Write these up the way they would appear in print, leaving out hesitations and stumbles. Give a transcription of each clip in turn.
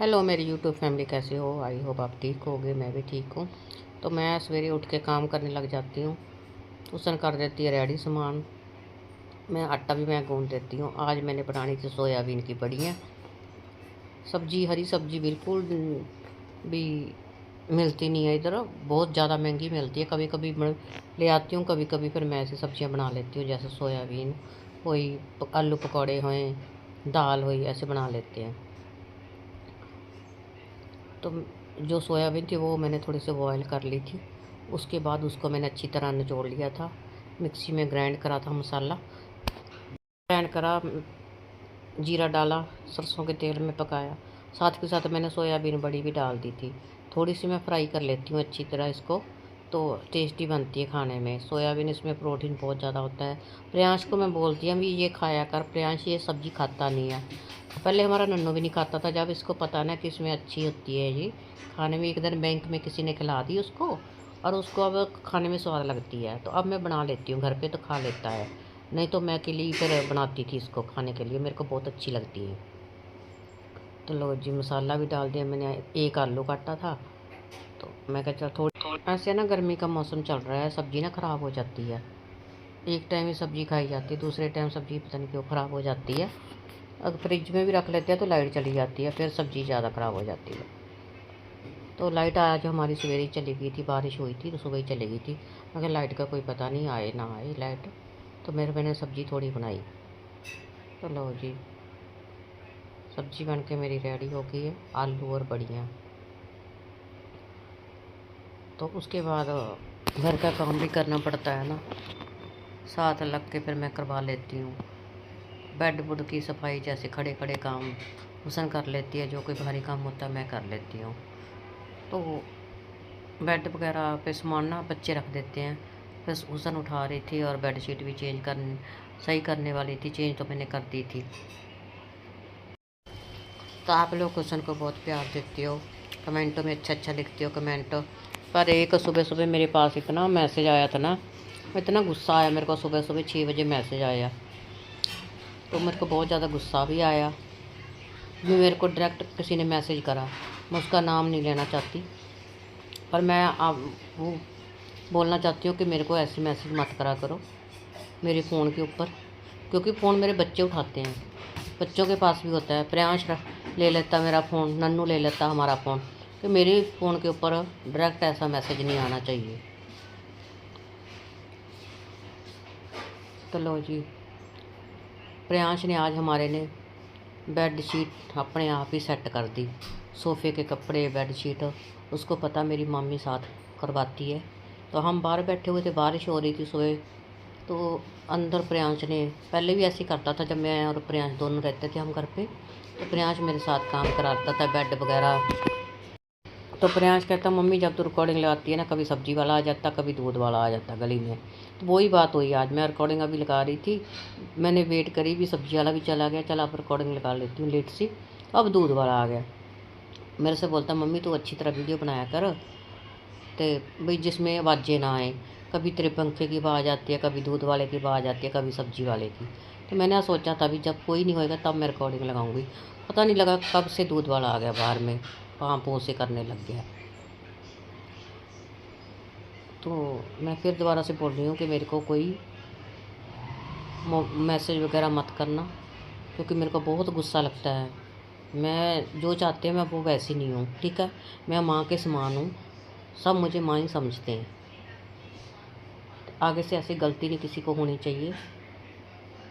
Hello मेरी YouTube family, कैसे हो? आई होप आप ठीक होगे। मैं भी ठीक हूँ। तो मैं सवेरे उठ के काम करने लग जाती हूँ। उसन कर देती है रेडी सामान। मैं आटा भी मैं गूँध देती हूँ। आज मैंने बनानी थी सोयाबीन की बड़ियाँ। सब्जी, हरी सब्जी बिल्कुल भी मिलती नहीं है इधर। बहुत ज़्यादा महंगी मिलती है। कभी कभी ले आती हूँ, कभी कभी फिर मैं ऐसी सब्जियाँ बना लेती हूँ, जैसे सोयाबीन हुई, आलू पकौड़े हुए, दाल हुई, ऐसे बना लेते हैं। तो जो सोयाबीन थी वो मैंने थोड़ी सी बॉयल कर ली थी। उसके बाद उसको मैंने अच्छी तरह निचोड़ लिया था। मिक्सी में ग्राइंड करा था मसाला, ग्राइंड करा, जीरा डाला, सरसों के तेल में पकाया। साथ के साथ मैंने सोयाबीन बड़ी भी डाल दी थी। थोड़ी सी मैं फ्राई कर लेती हूँ अच्छी तरह इसको, तो टेस्टी बनती है खाने में। सोयाबीन, इसमें प्रोटीन बहुत ज़्यादा होता है। प्रियांश को मैं बोलती हूँ भी ये खाया कर, प्रियांश ये सब्ज़ी खाता नहीं है। पहले हमारा नन्नू भी नहीं खाता था, जब इसको पता ना कि इसमें अच्छी होती है ये खाने में। एक दिन बैंक में किसी ने खिला दी उसको, और उसको अब खाने में स्वाद लगती है, तो अब मैं बना लेती हूँ घर पे, तो खा लेता है। नहीं तो मैं के लिए फिर बनाती थी इसको खाने के लिए, मेरे को बहुत अच्छी लगती है। तो लो जी, मसाला भी डाल दिया मैंने। एक आलू काटा था, तो मैं कहा चल थोड़ी, ऐसे ना गर्मी का मौसम चल रहा है, सब्ज़ी ना ख़राब हो जाती है। एक टाइम ही सब्ज़ी खाई जाती है, दूसरे टाइम सब्ज़ी पता नहीं क्यों ख़राब हो जाती है। अगर फ्रिज में भी रख लेते हैं तो लाइट चली जाती है, फिर सब्ज़ी ज़्यादा ख़राब हो जाती है। तो लाइट आज हमारी सवेरे ही चली गई थी, बारिश हुई थी तो सुबह ही चली गई थी। मगर लाइट का कोई पता नहीं, आए ना आए लाइट। तो मैंने सब्ज़ी थोड़ी बनाई। तो लो जी, सब्ज़ी बन के मेरी रेडी हो गई है, आलू और बड़ियाँ। तो उसके बाद घर का काम भी करना पड़ता है ना, साथ लग के फिर मैं करवा लेती हूँ। बेड बुड की सफाई, जैसे खड़े खड़े काम हुसन कर लेती है, जो कोई भारी काम होता है मैं कर लेती हूँ। तो बेड वगैरह पे सामान ना बच्चे रख देते हैं। फिर हुसन उठा रही थी, और बेड शीट भी सही करने वाली थी, चेंज तो मैंने कर दी थी। तो आप लोग हुसन को बहुत प्यार देते हो, कमेंटों में अच्छा अच्छा लिखते हो कमेंट। पर एक सुबह सुबह मेरे पास इतना मैसेज आया था ना, इतना गुस्सा आया मेरे को। सुबह सुबह 6 बजे मैसेज आया, तो मेरे को बहुत ज़्यादा गुस्सा भी आया। भी मेरे को डायरेक्ट किसी ने मैसेज करा, मैं उसका नाम नहीं लेना चाहती, पर मैं आप वो बोलना चाहती हूँ कि मेरे को ऐसे मैसेज मत करा करो मेरे फ़ोन के ऊपर, क्योंकि फ़ोन मेरे बच्चे उठाते हैं। बच्चों के पास भी होता है। प्रियांश ले लेता मेरा फ़ोन, नन्नू ले लेता हमारा फ़ोन, तो मेरे फ़ोन के ऊपर डायरेक्ट ऐसा मैसेज नहीं आना चाहिए। तो लो जी, प्रियांश ने आज हमारे ने बेड शीट अपने आप ही सेट कर दी। सोफ़े के कपड़े, बेड शीट, उसको पता मेरी मम्मी साथ करवाती है। तो हम बाहर बैठे हुए थे, बारिश हो रही थी सुबह, तो अंदर प्रियांश ने, पहले भी ऐसे ही करता था जब मैं और प्रियांश दोनों रहते थे हम घर पे, तो प्रियांश मेरे साथ काम कराता था बेड वगैरह। तो प्रियांश कहता, मम्मी जब तू रिकॉर्डिंग लगाती है ना, कभी सब्जी वाला आ जाता, कभी दूध वाला आ जाता गली में। तो वही बात हुई आज, मैं रिकॉर्डिंग अभी लगा रही थी, मैंने वेट करी भी, सब्जी वाला भी चला गया, चल अब रिकॉर्डिंग लगा लेती हूँ लेट सी। अब दूध वाला आ गया, मेरे से बोलता, मम्मी तू अच्छी तरह वीडियो बनाया कर, तो भाई जिसमें आवाज़ें ना आए। कभी तेरे पंखे की आवाज़ आती है, कभी दूध वाले की आवाज़ आती है, कभी सब्जी वाले की। तो मैंने सोचा था भी जब कोई नहीं होएगा तब मैं रिकॉर्डिंग लगाऊंगी। पता नहीं लगा कब से दूध वाला आ गया बाहर में, पाँव पों से करने लग गया। तो मैं फिर दोबारा से बोल रही हूँ कि मेरे को कोई मैसेज वगैरह मत करना, क्योंकि मेरे को बहुत गुस्सा लगता है। मैं जो चाहते हैं मैं वो वैसी नहीं हूँ, ठीक है। मैं माँ के समान हूँ, सब मुझे माँ ही समझते हैं। आगे से ऐसी गलती नहीं किसी को होनी चाहिए।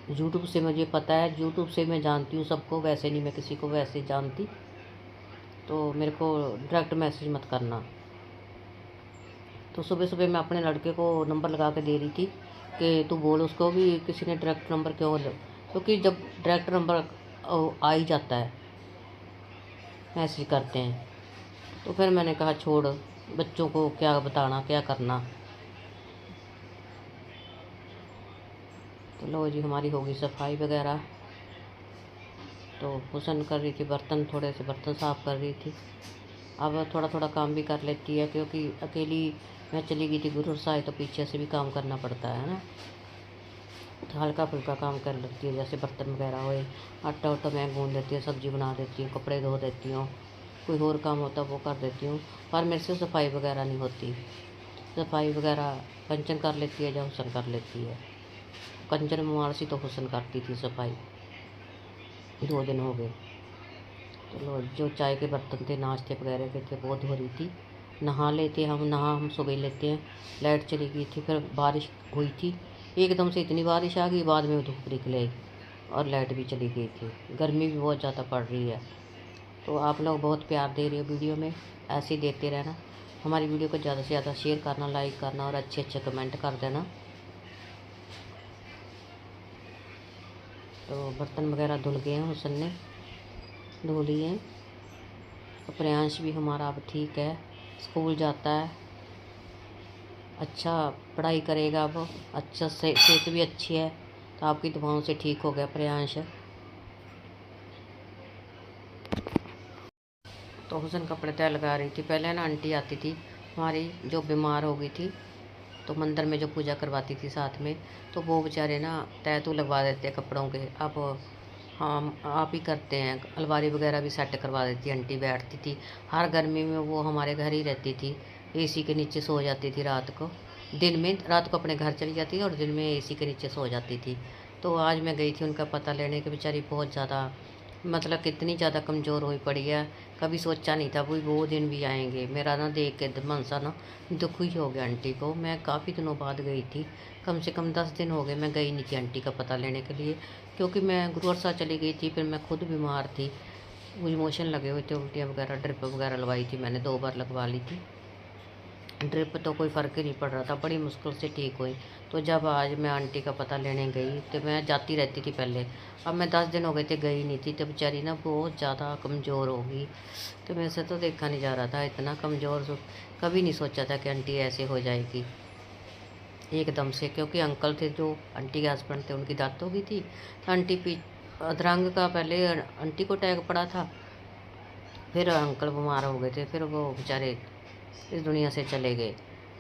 यूट्यूब से मुझे पता है, यूट्यूब से मैं जानती हूँ सबको, वैसे नहीं मैं किसी को वैसे जानती। तो मेरे को डायरेक्ट मैसेज मत करना। तो सुबह सुबह मैं अपने लड़के को नंबर लगा के दे रही थी कि तू बोल उसको भी, किसी ने डायरेक्ट नंबर क्यों क्योंकि जब डायरेक्ट नंबर आ ही जाता है, मैसेज करते हैं, तो फिर मैंने कहा छोड़, बच्चों को क्या बताना, क्या करना। तो लो जी, हमारी होगी सफाई वगैरह। तो हुसन कर रही थी बर्तन, थोड़े से बर्तन साफ़ कर रही थी। अब थोड़ा थोड़ा काम भी कर लेती है, क्योंकि अकेली मैं चली गई थी गुरु साहिब, तो पीछे से भी काम करना पड़ता है ना। तो हल्का फुल्का काम कर लेती है, जैसे बर्तन वगैरह हुए, आटा उटा मैं गूँध देती हूँ, सब्ज़ी बना देती हूँ, कपड़े धो देती हूँ। कोई और काम होता वो कर देती हूँ, पर मेरे से सफाई वगैरह नहीं होती। सफाई वगैरह कंचन कर लेती है या हुसन कर लेती है। कंचन बीमार सी तो हुसन करती थी सफाई। 2 दिन हो गए। चलो, जो चाय के बर्तन थे, नाश्ते वगैरह के थे, वो धो रही थी। नहा हम सुबह लेते हैं। लाइट चली गई थी, फिर बारिश हुई थी, एकदम से इतनी बारिश आ गई, बाद में धूप निकल आई और लाइट भी चली गई थी। गर्मी भी बहुत ज़्यादा पड़ रही है। तो आप लोग बहुत प्यार दे रहे हो वीडियो में, ऐसे ही देते रहना। हमारी वीडियो को ज़्यादा से ज़्यादा शेयर करना, लाइक करना और अच्छे अच्छे कमेंट कर देना। तो बर्तन वगैरह धुल गए हैं, हुसन ने धो लिए हैं। तो प्रियांश भी हमारा अब ठीक है, स्कूल जाता है, अच्छा पढ़ाई करेगा अब, अच्छा से सेहत भी अच्छी है। तो आपकी दुआओं से ठीक हो गया प्रियांश। तो हुसन कपड़े तय लगा रही थी। पहले ना आंटी आती थी हमारी, जो बीमार हो गई थी, तो मंदिर में जो पूजा करवाती थी साथ में, तो वो बेचारे ना तय तो लगवा देते कपड़ों के। अब हम आप ही करते हैं, अलमारी वगैरह भी सेट करवा देती आंटी। बैठती थी हर गर्मी में, वो हमारे घर ही रहती थी, एसी के नीचे सो जाती थी रात को। दिन में रात को अपने घर चली जाती थी और दिन में एसी के नीचे सो जाती थी। तो आज मैं गई थी उनका पता लेने के, बेचारी बहुत ज़्यादा, मतलब कितनी ज़्यादा कमज़ोर हुई पड़ी है। कभी सोचा नहीं था वो दिन भी आएंगे। मेरा ना देख के मन सा ना दुख ही हो गया आंटी को। मैं काफ़ी दिनों बाद गई थी, कम से कम 10 दिन हो गए मैं गई नहीं थी आंटी का पता लेने के लिए, क्योंकि मैं गुरुवार चली गई थी। फिर मैं खुद बीमार थी, मुझे मोशन लगे हुए थे, उल्टियाँ वगैरह, ड्रिप वगैरह लगवाई थी मैंने, 2 बार लगवा ली थी ड्रिप। तो कोई फ़र्क ही नहीं पड़ रहा था, बड़ी मुश्किल से ठीक हुई। तो जब आज मैं आंटी का पता लेने गई, तो मैं जाती रहती थी पहले, अब मैं 10 दिन हो गए थे गई नहीं थी। तो बेचारी ना बहुत ज़्यादा कमज़ोर होगी। तो मेरे से तो देखा नहीं जा रहा था, इतना कमज़ोर कभी नहीं सोचा था कि आंटी ऐसे हो जाएगी एकदम से। क्योंकि अंकल थे जो आंटी के हस्बैंड थे, उनकी डेथ हो गई थी। तो आंटी अधरंग का पहले आंटी को अटैक पड़ा था, फिर अंकल बीमार हो गए थे, फिर वो बेचारे इस दुनिया से चले गए।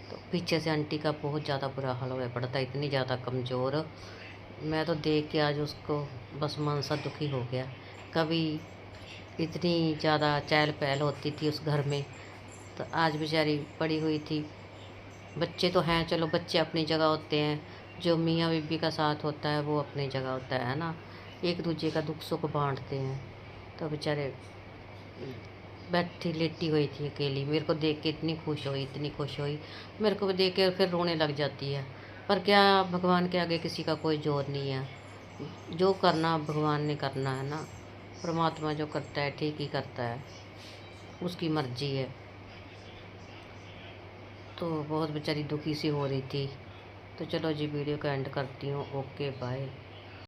तो पीछे से आंटी का बहुत ज़्यादा बुरा हाल हुआ पड़ा था, इतनी ज़्यादा कमज़ोर। मैं तो देख के आज उसको बस मन सा दुखी हो गया। कभी इतनी ज़्यादा चहल पहल होती थी उस घर में, तो आज बेचारी पड़ी हुई थी। बच्चे तो हैं, चलो बच्चे अपनी जगह होते हैं, जो मियाँ बीबी का साथ होता है वो अपनी जगह होता है ना, एक दूसरे का दुख सुख बांटते हैं। तो बेचारे बैठी लेटी हुई थी अकेली, मेरे को देख के इतनी खुश हुई, इतनी खुश हुई। मेरे को देख के फिर रोने लग जाती है। पर क्या, भगवान के आगे किसी का कोई जोर नहीं है, जो करना भगवान ने करना है ना। परमात्मा जो करता है ठीक ही करता है, उसकी मर्जी है। तो बहुत बेचारी दुखी सी हो रही थी। तो चलो जी, वीडियो का एंड करती हूँ। Okay bye.